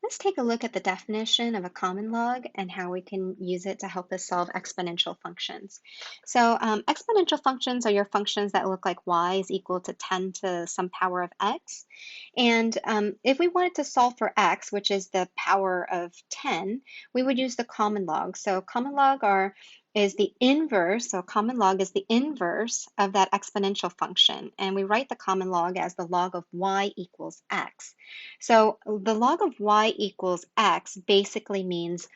Let's take a look at the definition of a common log and how we can use it to help us solve exponential functions. So exponential functions are your functions that look like y is equal to 10 to some power of x. And if we wanted to solve for x, which is the power of 10, we would use the common log. So common log is the inverse, so common log is the inverse of that exponential function. And we write the common log as the log of y equals x. So the log of y equals x basically means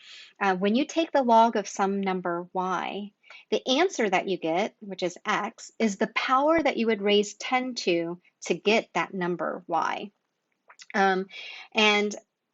when you take the log of some number y, the answer that you get, which is x, is the power that you would raise 10 to get that number y. Um, and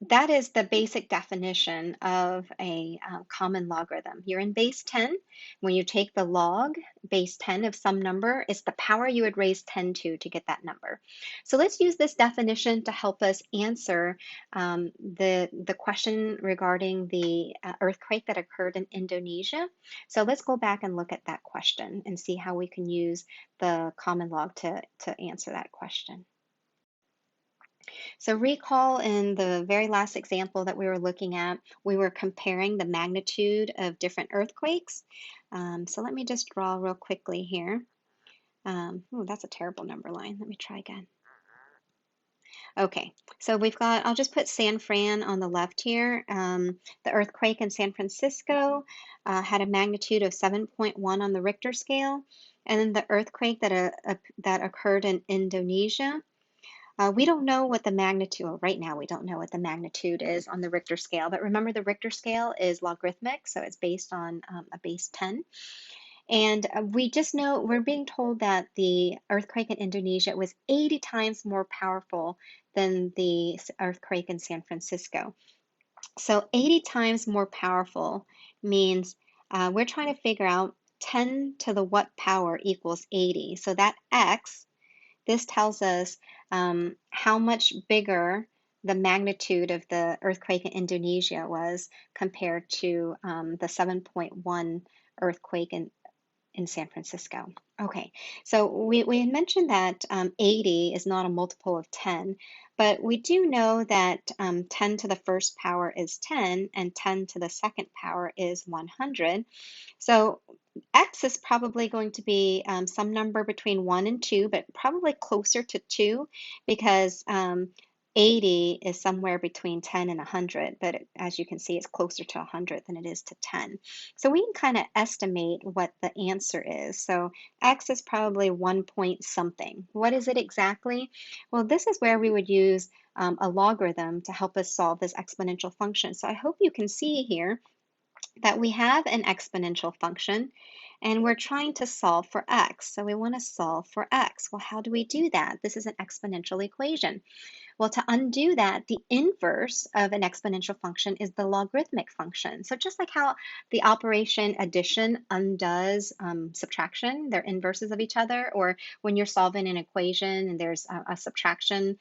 that is the basic definition of a common logarithm. You're in base 10. When you take the log, base 10 of some number, it's the power you would raise 10 to get that number. So let's use this definition to help us answer the question regarding the earthquake that occurred in Indonesia. So let's go back and look at that question and see how we can use the common log to answer that question. So recall in the very last example that we were looking at, we were comparing the magnitude of different earthquakes. So let me just draw real quickly here. Oh, that's a terrible number line. Let me try again. Okay, so we've got, I'll just put San Fran on the left here. The earthquake in San Francisco had a magnitude of 7.1 on the Richter scale. And then the earthquake that occurred in Indonesia, we don't know what the magnitude, well, right now we don't know what the magnitude is on the Richter scale, but remember the Richter scale is logarithmic, so it's based on a base 10. And we just know, we're being told that the earthquake in Indonesia was 80 times more powerful than the earthquake in San Francisco. So 80 times more powerful means we're trying to figure out 10 to the what power equals 80. So that x, this tells us how much bigger the magnitude of the earthquake in Indonesia was compared to the 7.1 earthquake in San Francisco. Okay, so we had mentioned that 80 is not a multiple of 10, but we do know that 10 to the first power is 10 and 10 to the second power is 100. So x is probably going to be some number between 1 and 2, but probably closer to 2 because 80 is somewhere between 10 and 100, but as you can see, it's closer to 100 than it is to 10. So we can kind of estimate what the answer is. So x is probably 1 point something. What is it exactly? Well, this is where we would use a logarithm to help us solve this exponential function. So I hope you can see here that we have an exponential function and we're trying to solve for x. So we want to solve for x. Well, how do we do that? This is an exponential equation. Well, to undo that, the inverse of an exponential function is the logarithmic function. So just like how the operation addition undoes subtraction, they're inverses of each other, or when you're solving an equation and there's a subtraction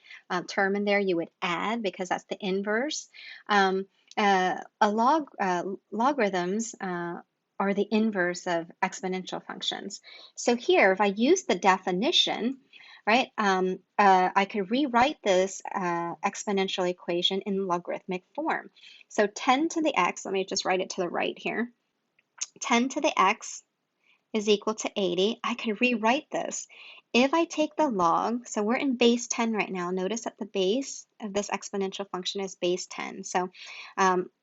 term in there, you would add because that's the inverse. Logarithms are the inverse of exponential functions. So here, if I use the definition, right, I could rewrite this exponential equation in logarithmic form. So 10 to the x, let me just write it to the right here. 10 to the x is equal to 80. I could rewrite this. If I take the log, so we're in base 10 right now. Notice that the base of this exponential function is base 10. So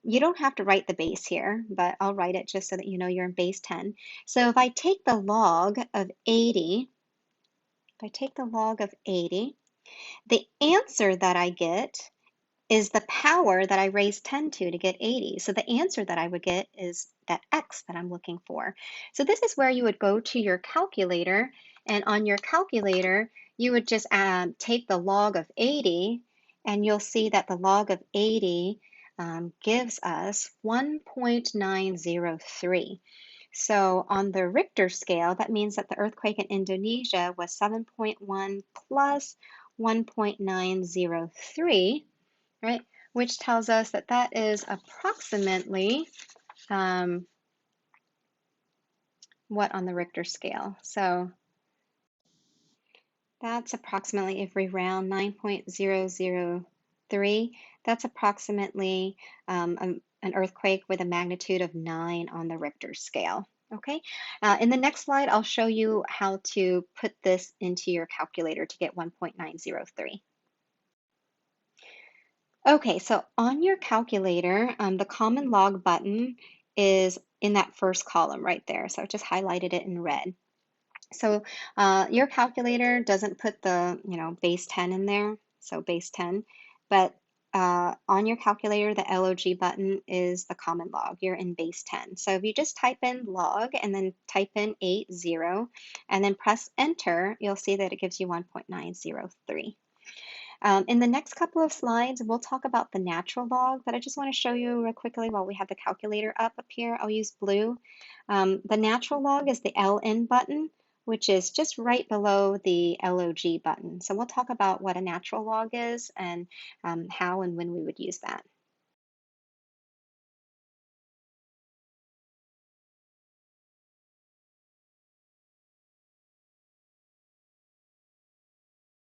you don't have to write the base here, but I'll write it just so that you know you're in base 10. So if I take the log of 80, if I take the log of 80, the answer that I get is the power that I raised 10 to get 80. So the answer that I would get is that x that I'm looking for. So this is where you would go to your calculator, and on your calculator, you would just take the log of 80, and you'll see that the log of 80 gives us 1.903. So on the Richter scale, that means that the earthquake in Indonesia was 7.1 plus 1.903, right? Which tells us that that is approximately what on the Richter scale? So that's approximately, if we round, 9.003. 0.903, that's approximately an earthquake with a magnitude of 9 on the Richter scale. Okay, in the next slide, I'll show you how to put this into your calculator to get 1.903. Okay, so on your calculator, the common log button is in that first column right there. So I just highlighted it in red. So your calculator doesn't put the, base 10 in there, so base 10, but on your calculator, the LOG button is the common log. You're in base 10. So if you just type in log and then type in 80 and then press enter, you'll see that it gives you 1.903. In the next couple of slides, we'll talk about the natural log, but I just want to show you real quickly while we have the calculator up here. I'll use blue. The natural log is the LN button, which is just right below the LOG button. So we'll talk about what a natural log is and how and when we would use that.